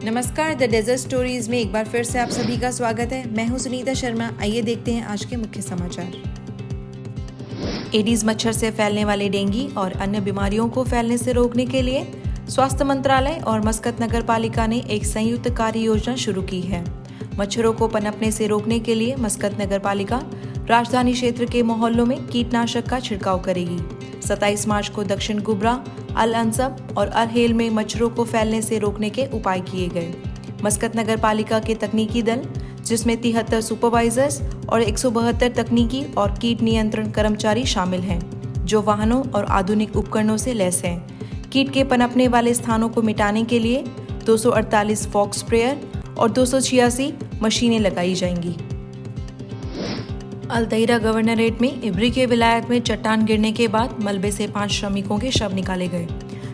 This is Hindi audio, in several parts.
नमस्कार, द डेजर्ट स्टोरीज में एक बार फिर से आप सभी का स्वागत है। मैं हूं सुनीता शर्मा। आइए देखते हैं आज के मुख्य समाचार। एडीज मच्छर से फैलने वाले डेंगू और अन्य बीमारियों को फैलने से रोकने के लिए स्वास्थ्य मंत्रालय और मस्कत नगर पालिका ने एक संयुक्त कार्य योजना शुरू की है। मच्छरों को पनपने से रोकने के लिए मस्कत नगर पालिका राजधानी क्षेत्र के मोहल्लों में कीटनाशक का छिड़काव करेगी। 27 मार्च को दक्षिण कुबरा, अल अंसब और अल हेल में मच्छरों को फैलने से रोकने के उपाय किए गए। मस्कत नगर पालिका के तकनीकी दल, जिसमें 73 सुपरवाइजर्स और 172 तकनीकी और कीट नियंत्रण कर्मचारी शामिल हैं, जो वाहनों और आधुनिक उपकरणों से लैस हैं। कीट के पनपने वाले स्थानों को मिटाने के लिए 248 फॉग स्प्रेयर और 286 मशीनें लगाई जाएंगी। अल तहीरा गवर्नरेट में इब्री के विलायत में चट्टान गिरने के बाद मलबे से 5 श्रमिकों के शव निकाले गए।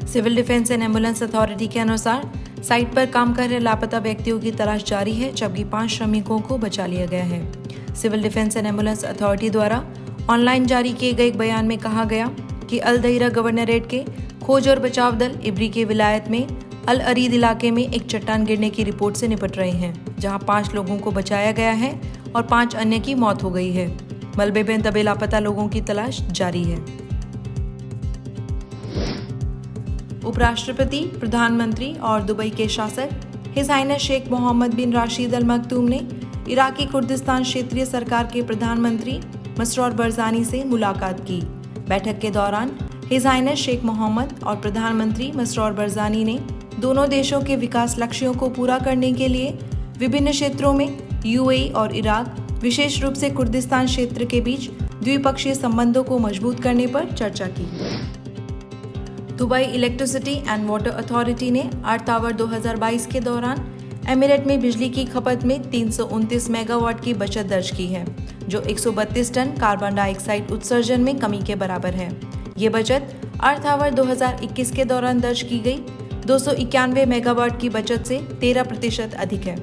Civil defence and ambulance authority के अनुसार साइट पर काम कर रहे लापता व्यक्तियों की तलाश जारी है, जबकि 5 श्रमिकों को बचा लिया गया है। Civil defence and ambulance authority द्वारा ऑनलाइन जारी किए गए एक बयान में कहा गया कि अल तहीरा गवर्नरेट के खोज और बचाव दल इब्री के विलायत में अल अरीद इलाके में एक चट्टान गिरने की रिपोर्ट से निपट रहे हैं, जहां 5 लोगों को बचाया गया है और 5 अन्य की मौत हो गई है। मलबे में दबे लापता लोगों की तलाश जारी है। उपराष्ट्रपति, प्रधानमंत्री और दुबई के शासक हिज हाइनेस शेख मोहम्मद बिन राशिद अल मखदूम ने इराकी कुर्दिस्तान क्षेत्रीय सरकार के प्रधानमंत्री मसरूर बरज़ानी से मुलाकात की। बैठक के दौरान हिज हाइनेस शेख मोहम्मद और प्रधानमंत्री मसरूर बरज़ानी ने दोनों देशों के विकास लक्ष्यों को पूरा करने के लिए विभिन्न क्षेत्रों में यूएई और इराक, विशेष रूप से कुर्दिस्तान क्षेत्र के बीच द्विपक्षीय संबंधों को मजबूत करने पर चर्चा की। Dubai electricity and water authority ने अर्थ आवर 2022 के दौरान एमिरेट में बिजली की खपत में 329 मेगावाट की बचत दर्ज की है, जो 132 टन कार्बन डाइऑक्साइड उत्सर्जन में कमी के बराबर है। ये बचत अर्थ आवर 2021 के दौरान दर्ज की गई 291 मेगावाट की बचत से 13% अधिक है।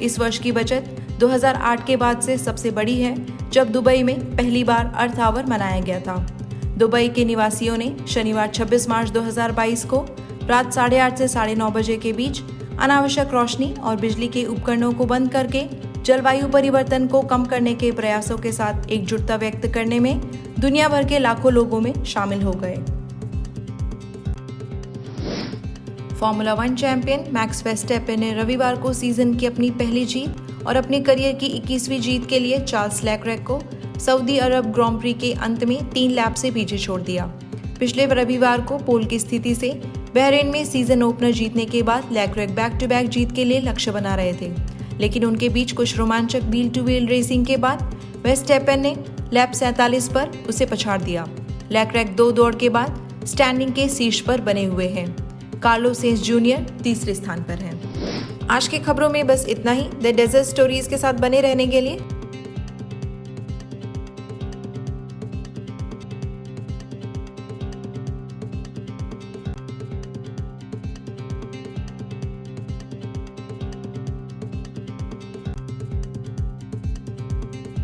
इस वर्ष की बचत 2008 के बाद से सबसे बड़ी है, जब दुबई में पहली बार अर्थ आवर मनाया गया था। दुबई के निवासियों ने शनिवार 26 मार्च 2022 को रात 8:30 से 9:30 बजे के बीच अनावश्यक रोशनी और बिजली के उपकरणों को बंद करके जलवायु परिवर्तन को कम करने के प्रयासों के साथ एकजुटता व्यक्त करने में दुनिया भर के लाखों लोगों में शामिल हो गए। फॉर्मूला 1 चैंपियन मैक्स वर्स्टैपेन ने रविवार को सीजन की अपनी पहली जीत और अपने करियर की 21वीं जीत के लिए चार्ल्स लेक्लेर्क को सऊदी अरब ग्रांड प्री के अंत में 3 लैप से पीछे छोड़ दिया। पिछले रविवार को पोल की स्थिति से बहरीन में सीजन ओपनर जीतने के बाद लेक्लेर्क बैक टू बैक जीत के लिए लक्ष्य बना रहे थे, लेकिन उनके बीच कुछ रोमांचक व्हील टू व्हील रेसिंग के बाद वर्स्टैपेन ने लैप 47 पर उसे पछाड़ दिया। लेक्लेर्क 2 दौड़ के बाद स्टैंडिंग के शीर्ष पर बने हुए हैं। कार्लोस सेंज जूनियर तीसरे स्थान पर हैं। आज की खबरों में बस इतना ही। द डेजर्ट स्टोरीज के साथ बने रहने के लिए